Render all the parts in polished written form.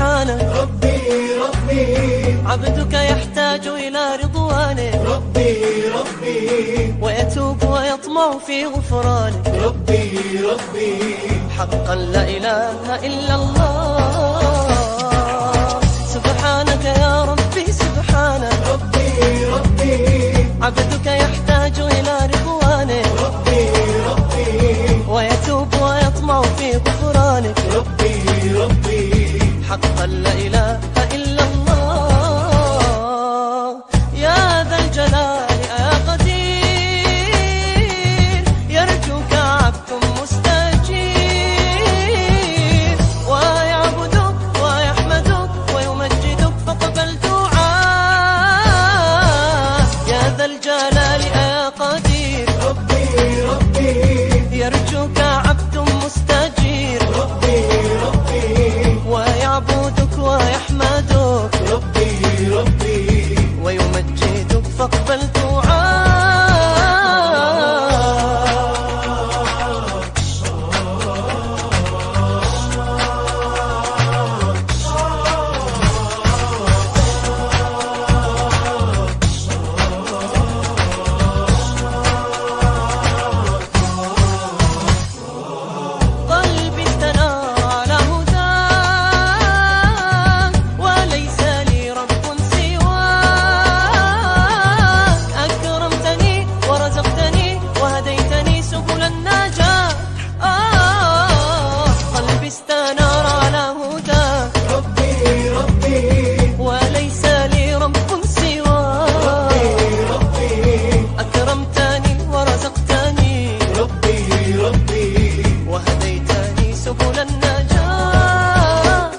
سبحانه. ربي ربي عبدك يحتاج إلى رضوانه. ربي ربي ويتوب ويطمع في غفرانه. ربي ربي حقا لا إله إلا الله. سبحانك يا ربي سبحانه. ربي ربي عبدك يحتاج إلى رضوانه. ربي ربي ويتوب ويطمع في غفرانك. ربي ربي حقا لا إله إلا الله. يا ذا الجلال يا قدير يرجوك عبد مستجير ويعبدك ويحمدك ويمجدك فاقبل دعاء. يا ذا الجلال يا قدير ربي ربي يرجوك عبد مستجير ربي ربي ويعبدك ويحمدك ربي ربي ويمجدك فاقبل دعاء. قلبي استنار على هداك وليس لي رب سواك. أكرمتني ورزقتني وهديتني سبل النجاة. قلبي استنار على هداك ربي ربي وليس لي رب سواك. ربي أكرمتني ورزقتني ربي ربي وهديتني سبل النجاة.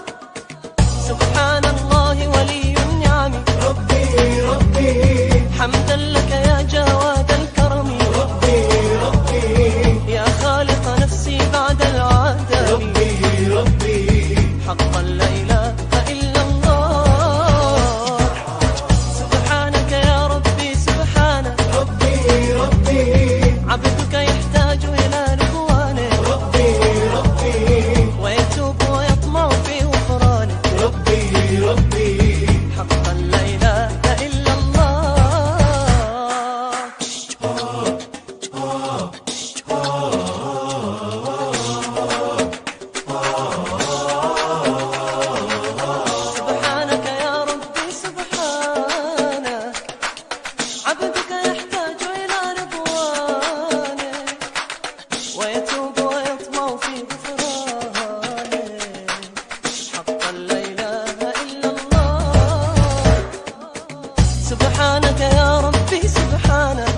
سبحان الله ولي النعم. ربي ربي حمدا لك يا جواد الكرم. ربي ربي يا خالق نفسي بعد العدم. ربي ربي حقا لا إله إلا الله. سبحانك يا ربي سبحانه. ربي ربي عبدك يحتاج إلى رضوانه. ربي ربي ويتوب ويطمع في غفرانه. ربي ربي حقا لا إله إلا الله. سبحانك يا ربي سبحانك. عبدك يحتاج إلى رضوانك ويتوب ويطمع في غفرانك. حقا لا إله إلا الله. سبحانك يا ربي سبحانك.